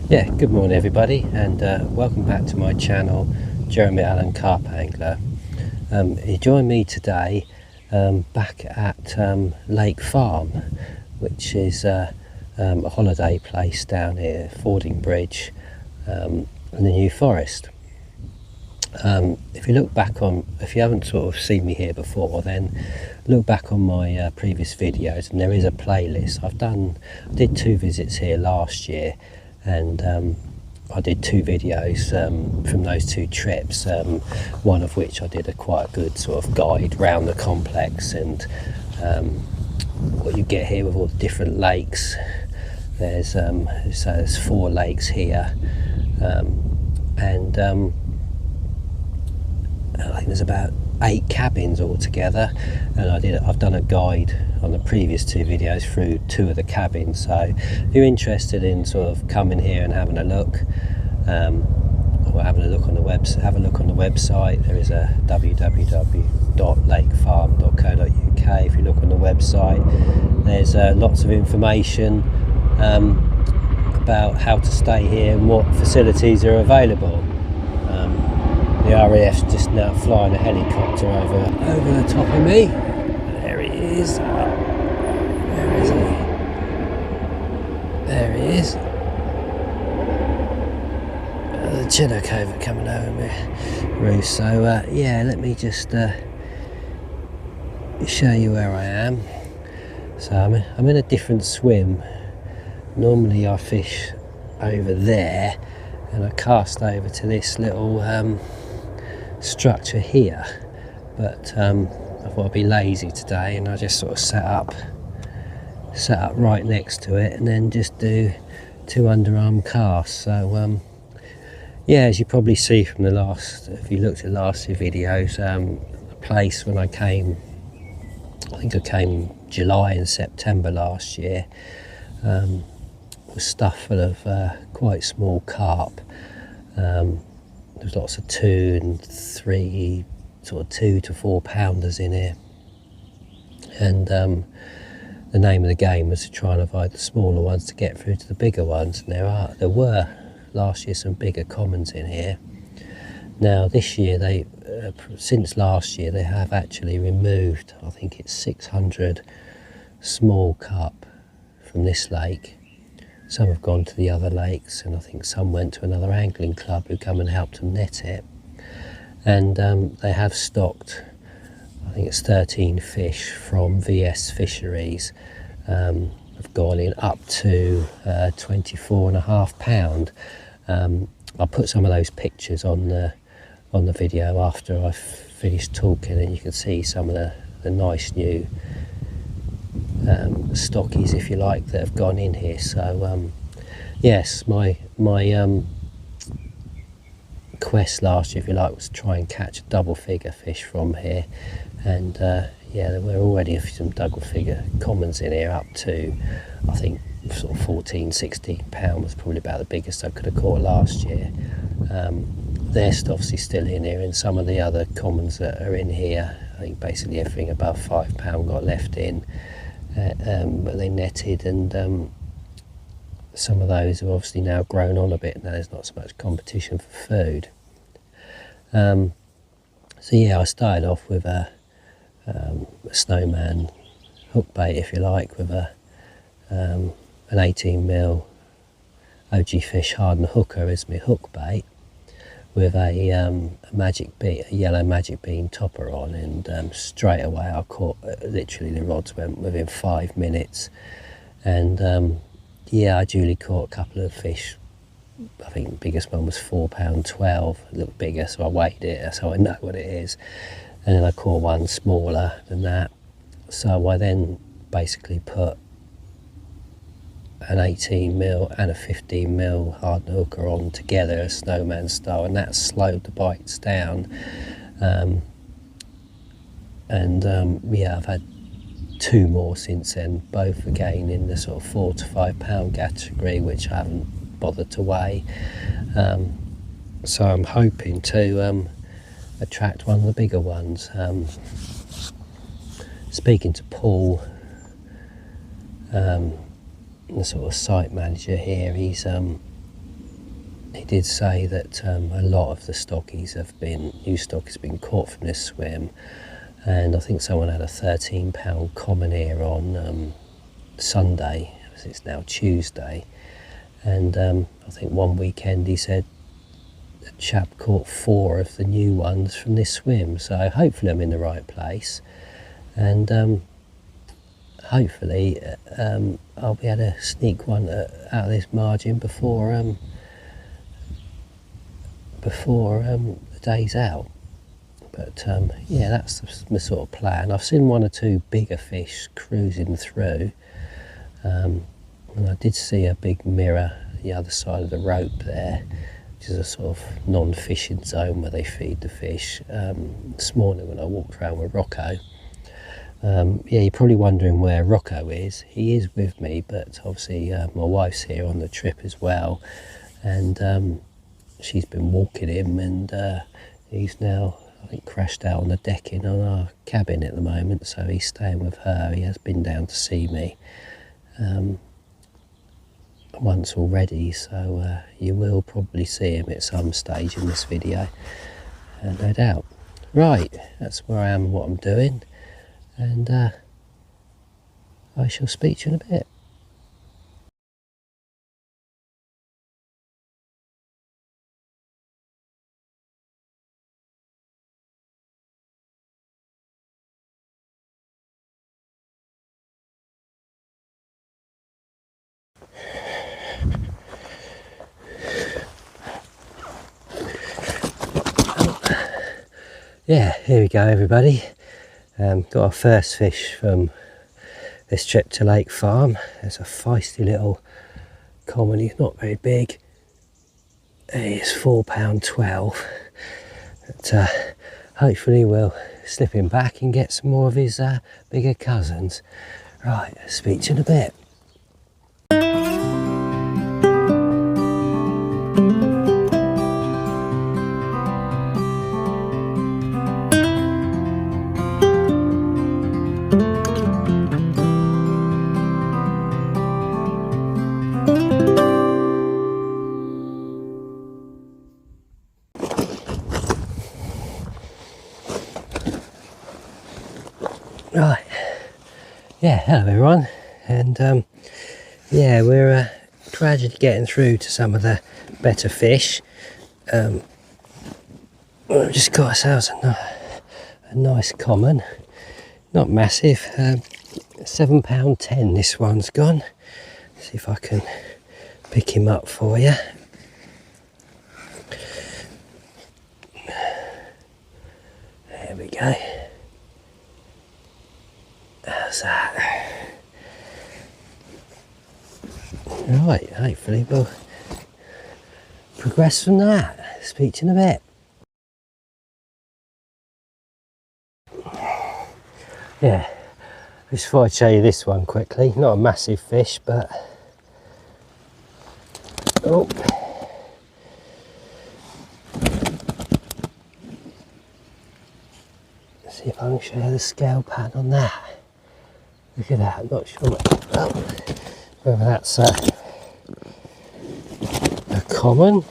Yeah, good morning everybody, and welcome back to my channel, Jeremy Allen Carp Angler. You join me today back at Lake Farm, which is a holiday place down here, Fordingbridge, in the New Forest. If you look back on, if you haven't sort of seen me here before, then look back on my previous videos, and there is a playlist. I did 2 visits here last year, and I did 2 videos from those 2 trips, one of which I did quite a good sort of guide round the complex and what you get here with all the different lakes. There's 4 lakes here, and I think there's about 8 cabins altogether, and I've done a guide on the previous 2 videos through 2 of the cabins. So if you're interested in sort of coming here and having a look, or having a look on the website, there is a www.lakefarm.co.uk. If you look on the website, there's lots of information about how to stay here and what facilities are available. The RAF's just now flying a helicopter over the top of me. There he is. Where is he? There he is. The Chinook over coming over me roof. So yeah, let me just show you where I am. So I'm in a different swim. Normally I fish over there, and I cast over to this little structure here, but I thought I'd be lazy today, and I just sort of set up right next to it, and then just do 2 underarm casts. So yeah, as you probably see from the last, if you looked at the last 2 videos, the place when I came, I think I came July and September last year, was stuffed full of quite small carp. There's lots of 2 and 3, sort of 2 to 4 pounders in here, and the name of the game was to try and avoid the smaller ones to get through to the bigger ones. And there were last year some bigger commons in here. Now this year, since last year, they have actually removed, I think it's 600 small carp from this lake. Some have gone to the other lakes, and I think some went to another angling club who come and helped them net it. And they have stocked, I think it's 13 fish from VS Fisheries, have gone in up to 24.5 pound. I'll put some of those pictures on the video after I've finished talking, and you can see some of the nice new stockies, if you like, that have gone in here. So yes, my quest last year, if you like, was to try and catch a double figure fish from here, and yeah, there were already some double figure commons in here, up to I think sort of 14-16 pound was probably about the biggest I could have caught last year. They're obviously still in here, and some of the other commons that are in here, I think basically everything above £5 got left in. But they netted, and some of those have obviously now grown on a bit. Now there's not so much competition for food. So yeah, I started off with a snowman hook bait, if you like, with an 18mm OG Fish hardened hooker as my hook bait, with a magic bean, a yellow magic bean topper on, and straight away I caught, literally the rods went within 5 minutes, and yeah, I duly caught a couple of fish. I think the biggest one was £4.12, a little bigger, so I weighed it so I know what it is, and then I caught one smaller than that. So I then basically put an 18mm and a 15mm hardened hooker on together, a snowman style, and that slowed the bites down. Yeah, I've had 2 more since then, both again in the sort of £4 to £5 category, which I haven't bothered to weigh. So I'm hoping to attract one of the bigger ones. Speaking to Paul, the sort of site manager here, he's he did say that a lot of the stockies new stock has been caught from this swim, and I think someone had a £13 common ear on Sunday, as it's now Tuesday, and I think one weekend he said the chap caught 4 of the new ones from this swim, so hopefully I'm in the right place, and hopefully I'll be able to sneak one out of this margin before the day's out. But yeah, that's my sort of plan. I've seen 1 or 2 bigger fish cruising through, and I did see a big mirror the other side of the rope there, which is a sort of non-fishing zone where they feed the fish. This morning when I walked around with Rocco, yeah, you're probably wondering where Rocco is. He is with me, but obviously my wife's here on the trip as well, and she's been walking him, and he's now, I think, crashed out on the decking on our cabin at the moment, so he's staying with her. He has been down to see me once already, so you will probably see him at some stage in this video, no doubt. Right, that's where I am and what I'm doing, and I shall speak to you in a bit. Yeah, here we go everybody. Got our first fish from this trip to Lake Farm. There's a feisty little common, he's not very big. He's £4.12. But hopefully we'll slip him back and get some more of his bigger cousins. Right, speak to you in a bit. Right, yeah, hello everyone, and yeah, we're gradually getting through to some of the better fish. We've just got ourselves a nice common, not massive, £7.10 this one's gone. See if I can pick him up for you. There we go. How's that? Right, hopefully we'll progress from that. Speak to you in a bit. Yeah, just thought I'd show you this one quickly. Not a massive fish, but oh, let's see if I can show you the scale pattern on that. Look at that. I'm not sure whether that's a common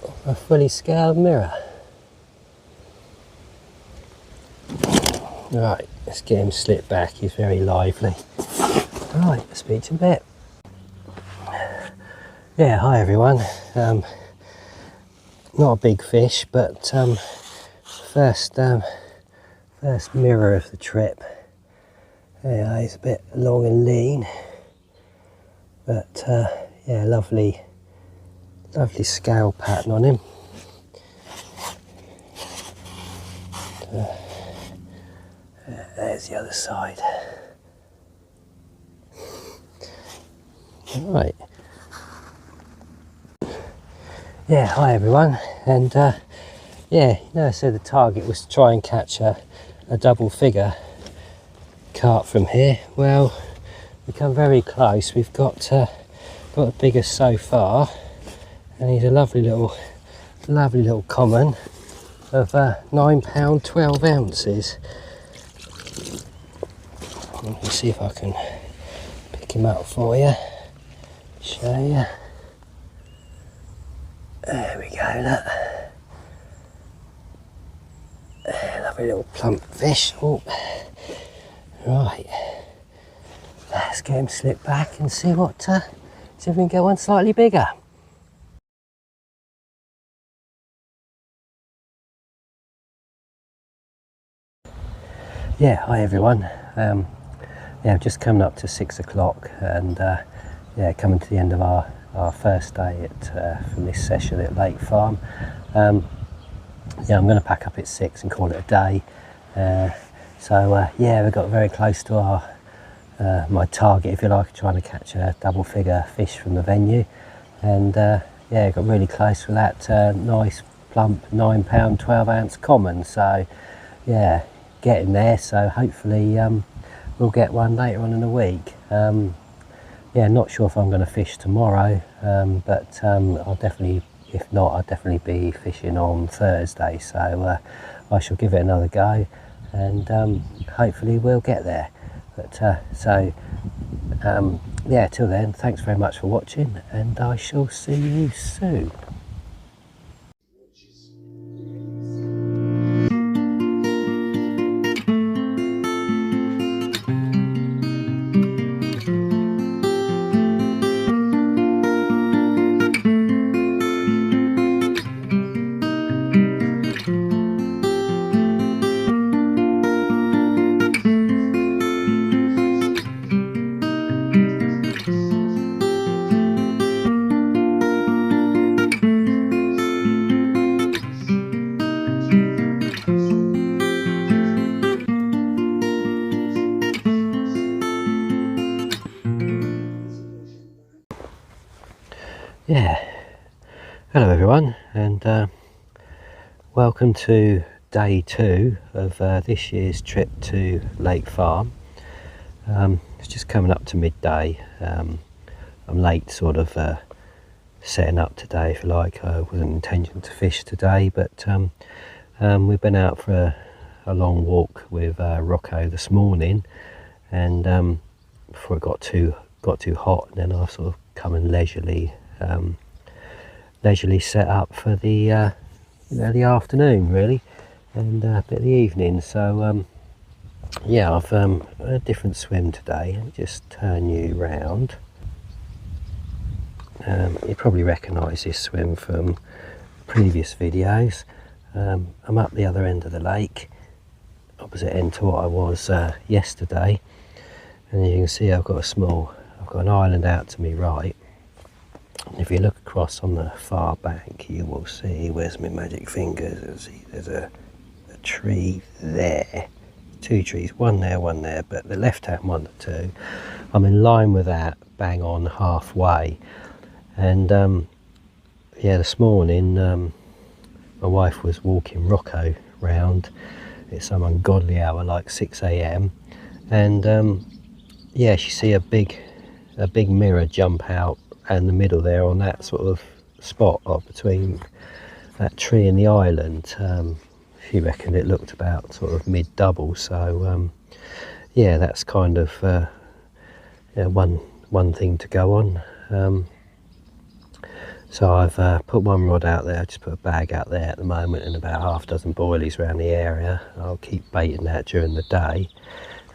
or a fully scaled mirror. Right, let's get him slipped back. He's very lively. Right, let's speak to him a bit. Yeah, hi everyone. Not a big fish, but first mirror of the trip. Yeah, he's a bit long and lean, but yeah, lovely scale pattern on him. There's the other side. Right. Yeah, hi everyone, and yeah, you know, I said the target was to try and catch a double figure carp from here. Well, we've come very close. We've got the biggest so far, and he's a lovely little common of £9 12 ounces. Let me see if I can pick him up for you, show you. There we go, look. Lovely little plump fish. Oh. Right, let's get him slipped back and see what, see if we can get one slightly bigger. Yeah, hi everyone. Yeah, I've just coming up to 6 o'clock and yeah, coming to the end of our first day from this session at Lake Farm. Yeah, I'm going to pack up at 6 and call it a day. So yeah, we got very close to our my target, if you like, trying to catch a double figure fish from the venue, and yeah, got really close with that nice plump £9 12 ounce common. So yeah, getting there. So hopefully we'll get one later on in the week. Yeah, not sure if I'm going to fish tomorrow, but I'll definitely, if not, I'll definitely be fishing on Thursday. So I shall give it another go, and hopefully we'll get there. But so yeah, till then, thanks very much for watching, and I shall see you soon. Yeah, hello everyone, and welcome to day 2 of this year's trip to Lake Farm. It's just coming up to midday. I'm late sort of setting up today, if you like. I wasn't intending to fish today, but we've been out for a long walk with Rocco this morning, and before it got too hot, and then I sort of come and leisurely set up for the you know, the afternoon really, and a bit of the evening. So yeah, I've a different swim today. Let me just turn you round. You probably recognise this swim from previous videos. I'm up the other end of the lake, opposite end to what I was yesterday, and you can see I've got an island out to me right. If you look across on the far bank, you will see, where's my magic fingers, there's a tree there, 2 trees, one there, but the left hand one, the 2, I'm in line with that, bang on halfway. And yeah, this morning my wife was walking Rocco round at some ungodly hour, like 6 AM, and yeah, she see a big mirror jump out in the middle there on that sort of spot between that tree and the island. She reckoned it looked about sort of mid-double. So yeah, that's kind of yeah, one thing to go on. So I've put one rod out there. I just put a bag out there at the moment, and about half a dozen boilies around the area. I'll keep baiting that during the day,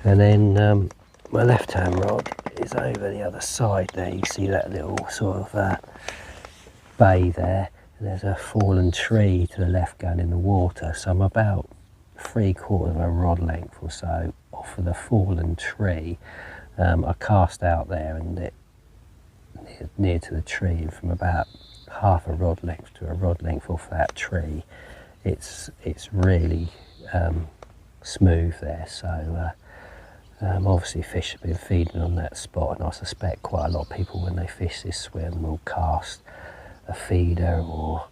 and then my left hand rod is over the other side there. You see that little sort of bay there, and there's a fallen tree to the left going in the water. So I'm about 3/4 of a rod length or so off of the fallen tree. I cast out there, and it near to the tree, and from about half a rod length to a rod length off that tree, it's really smooth there. So obviously fish have been feeding on that spot, and I suspect quite a lot of people, when they fish this swim, will cast a feeder or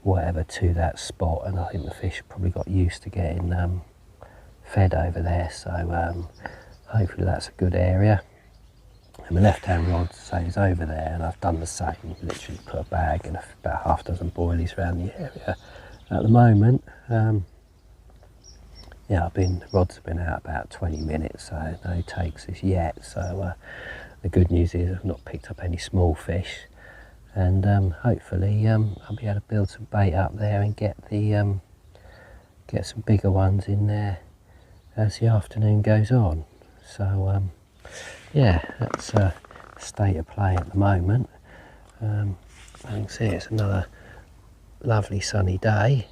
whatever to that spot, and I think the fish probably got used to getting fed over there. So hopefully that's a good area. And my left hand rod, say, is over there, and I've done the same, literally put a bag and about half a dozen boilies around the area at the moment. yeah, the rods have been out about 20 minutes, so no takes as yet. So the good news is I've not picked up any small fish, and hopefully I'll be able to build some bait up there and get some bigger ones in there as the afternoon goes on. So yeah, that's the state of play at the moment. You can see it's another lovely sunny day,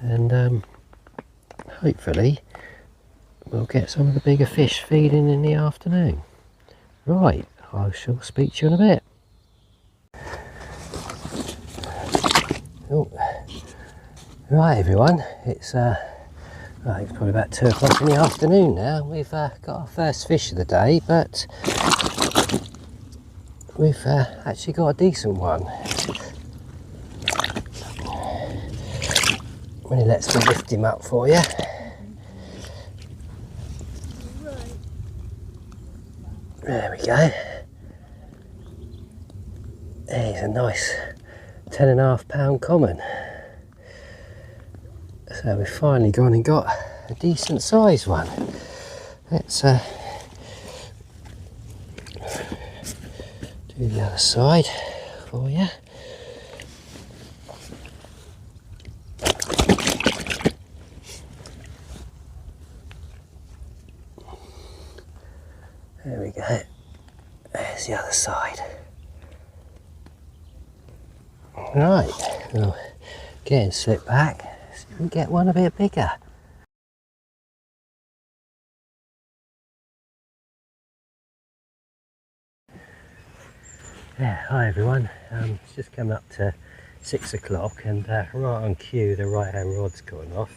and hopefully we'll get some of the bigger fish feeding in the afternoon. Right, I shall speak to you in a bit. Oh. Right everyone, it's probably about 2 o'clock in the afternoon now. We've got our first fish of the day, but we've actually got a decent one. Really, let's lift him up for you. There we go. He's a nice 10.5 pound common. So we've finally gone and got a decent sized one. Let's do the other side for you. There we go. There's the other side. Right, we'll get him slipped back. See if we can get one a bit bigger. Yeah, hi everyone. It's just coming up to 6 o'clock, and right on cue the right hand rod's gone off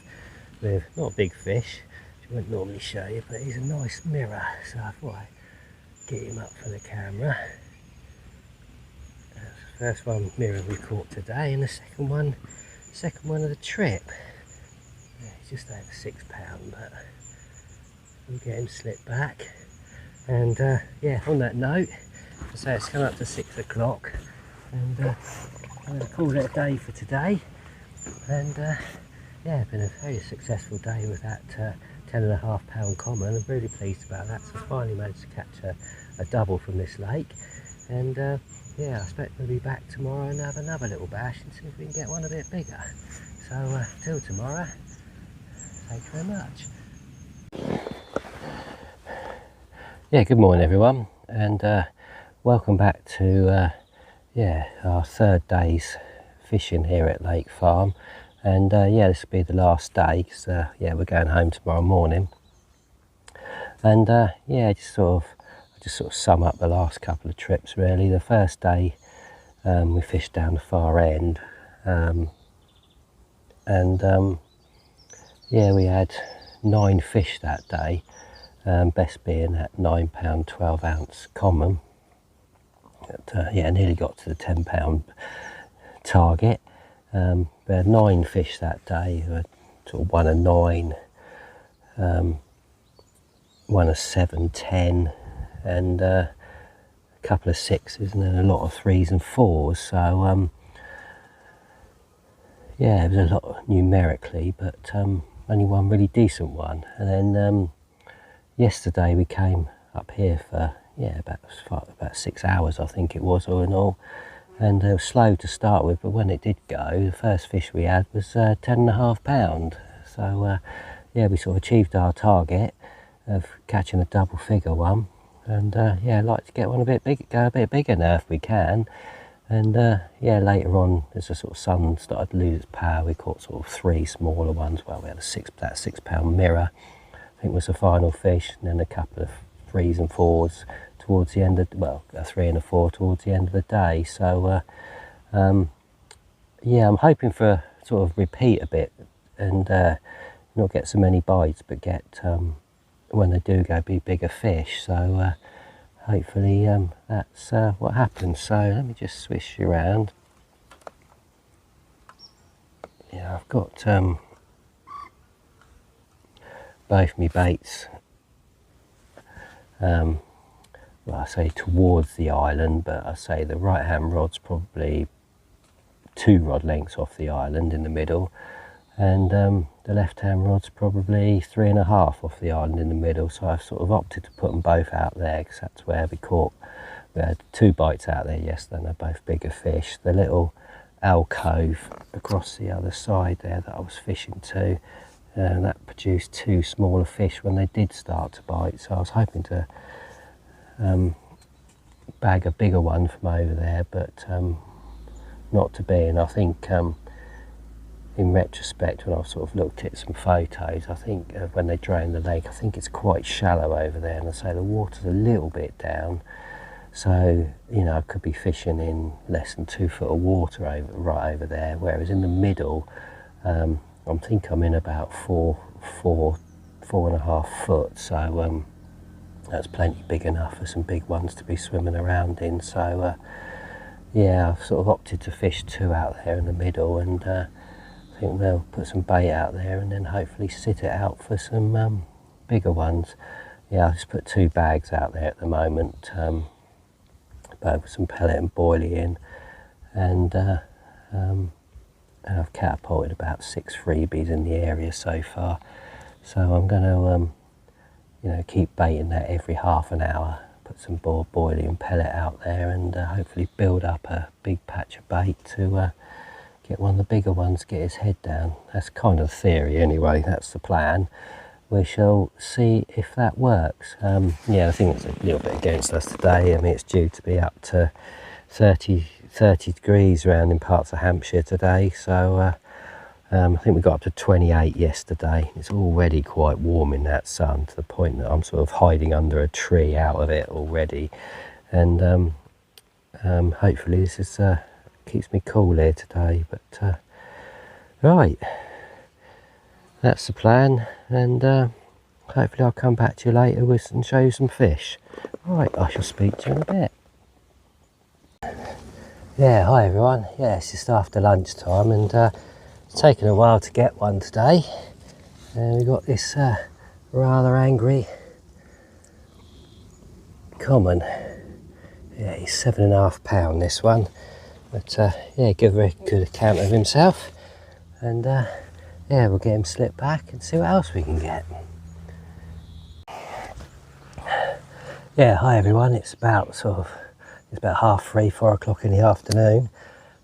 with not a big fish, which I wouldn't normally show you, but he's a nice mirror, so I thought I'd get him up for the camera. That's the first one mirror we caught today, and the second one of the trip. Yeah, he's just over 6 pound, but we'll get him slipped back. And yeah, on that note, so it's come up to 6 o'clock, and I'm going to call it a day for today. And yeah, it's been a very successful day with that 10.5 pound common. I'm really pleased about that. So I finally managed to catch a double from this lake, and yeah, I expect we'll be back tomorrow and have another little bash and see if we can get one a bit bigger. So till tomorrow, thank you very much. Yeah, good morning everyone, and welcome back to yeah, our third day's fishing here at Lake Farm. And yeah, this will be the last day, because yeah, we're going home tomorrow morning. And yeah, just sort of sum up the last couple of trips really. The first day we fished down the far end, and yeah, we had 9 fish that day, best being that 9 pound 12 ounce common. But, yeah, nearly got to the 10 pound target. We had 9 fish that day. We had sort of 1 a 9, 1 a 7, 10, and a couple of 6s, and then a lot of 3s and 4s. So yeah, it was a lot numerically, but only one really decent one. And then yesterday we came up here for, yeah, about 6 hours I think it was, all in all. And it was slow to start with, but when it did go, the first fish we had was 10.5 pound. So yeah, we sort of achieved our target of catching a double figure one. And yeah, I'd like to get one a bit big, go a bit bigger now if we can. And yeah, later on, as the sort of sun started to lose its power, we caught sort of 3 smaller ones. Well, we had that 6 pound mirror, I think was the final fish, and then a couple of 3s and 4s towards the end of, well, a 3 and a 4 towards the end of the day. So yeah, I'm hoping for a sort of repeat a bit, and not get so many bites, but get when they do go, be bigger fish. So hopefully that's what happens. So let me just swish you around. Yeah, I've got both my baits, well, I say towards the island, but I say the right hand rod's probably 2 rod lengths off the island in the middle, and the left hand rod's probably 3.5 off the island in the middle, so I've sort of opted to put them both out there because that's where we had 2 bites out there yesterday and they're both bigger fish. The little alcove across the other side there that I was fishing to, and that produced 2 smaller fish when they did start to bite, so I was hoping to bag a bigger one from over there, but not to be. And I think in retrospect, when I've sort of looked at some photos, I think when they drain the lake, I think it's quite shallow over there, and I say the water's a little bit down, so you know I could be fishing in less than 2 foot of water right over there, whereas in the middle I think I'm in about 4.5 foot, so that's plenty big enough for some big ones to be swimming around in. So yeah, I've sort of opted to fish 2 out there in the middle, and I think they'll put some bait out there and then hopefully sit it out for some bigger ones. Yeah, I just put 2 bags out there at the moment, both with some pellet and boilie in, and I've catapulted about 6 freebies in the area so far. So I'm going to you know, keep baiting that every half an hour, put some boilie and pellet out there, and hopefully build up a big patch of bait to get one of the bigger ones, get his head down. That's kind of the theory anyway, that's the plan. We shall see if that works. Yeah, I think it's a little bit against us today. I mean, it's due to be up to 30 degrees around in parts of Hampshire today, so I think we got up to 28 yesterday. It's already quite warm in that sun, to the point that I'm sort of hiding under a tree out of it already, and hopefully this is keeps me cool here today. But right, that's the plan, and hopefully I'll come back to you later and show you some fish. Right, I shall speak to you in a bit. Yeah, hi everyone. Yeah, it's just after lunchtime, and it's taken a while to get one today. We've got this rather angry common. Yeah, he's 7.5 pound, this one, but yeah, give a very good account of himself, and yeah, we'll get him slipped back and see what else we can get. Yeah, hi everyone. It's about 3:30, 4 o'clock in the afternoon,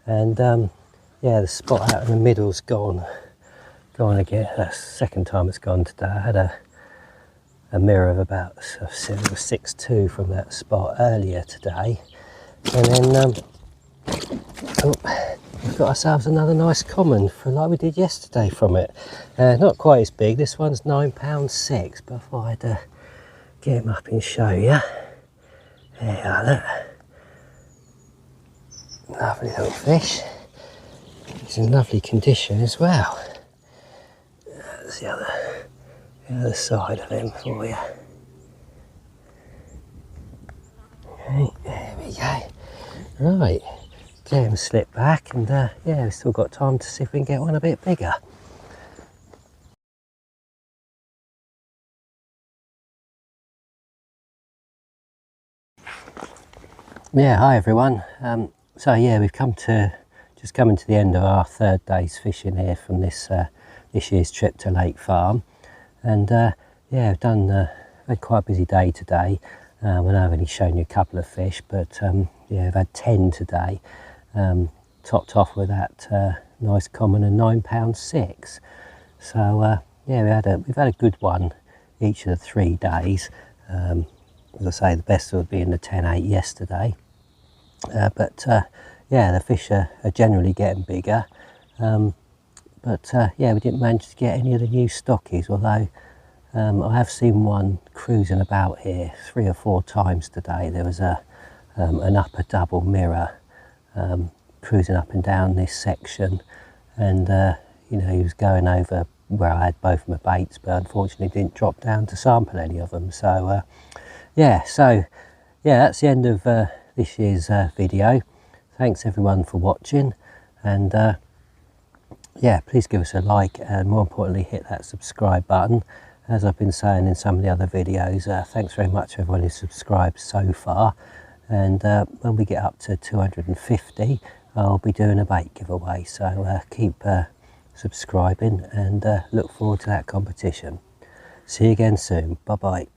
and yeah, the spot out in the middle's gone again. That's the second time it's gone today. I had a mirror of about 6.2 from that spot earlier today, and then we've got ourselves another nice common, for like we did yesterday from it. Not quite as big. This one's £9.6, but I thought I'd get him up and show you. There you are, look. Lovely little fish. He's in lovely condition as well. That's the other side of him for you. Okay, there we go. Right, get him slipped back, and yeah, we've still got time to see if we can get one a bit bigger. Yeah, hi everyone. So yeah, we've just coming to the end of our 3rd day's fishing here from this year's trip to Lake Farm, and yeah, we've had quite a busy day today. I know I've only shown you a couple of fish, but yeah, I've had 10 today, topped off with that nice common and £9.6. So yeah, we've had a good one each of the 3 days. As I say, the best would be in the 10.8 yesterday. But yeah, the fish are generally getting bigger, but yeah, we didn't manage to get any of the new stockies, although I have seen one cruising about here 3 or 4 times today. There was an upper double mirror cruising up and down this section, and you know, he was going over where I had both my baits, but unfortunately didn't drop down to sample any of them. So yeah, that's the end of this year's video. Thanks everyone for watching, and yeah, please give us a like, and more importantly hit that subscribe button. As I've been saying in some of the other videos, thanks very much everyone who's subscribed so far, and when we get up to 250 I'll be doing a bait giveaway, so keep subscribing, and look forward to that competition. See you again soon. Bye bye.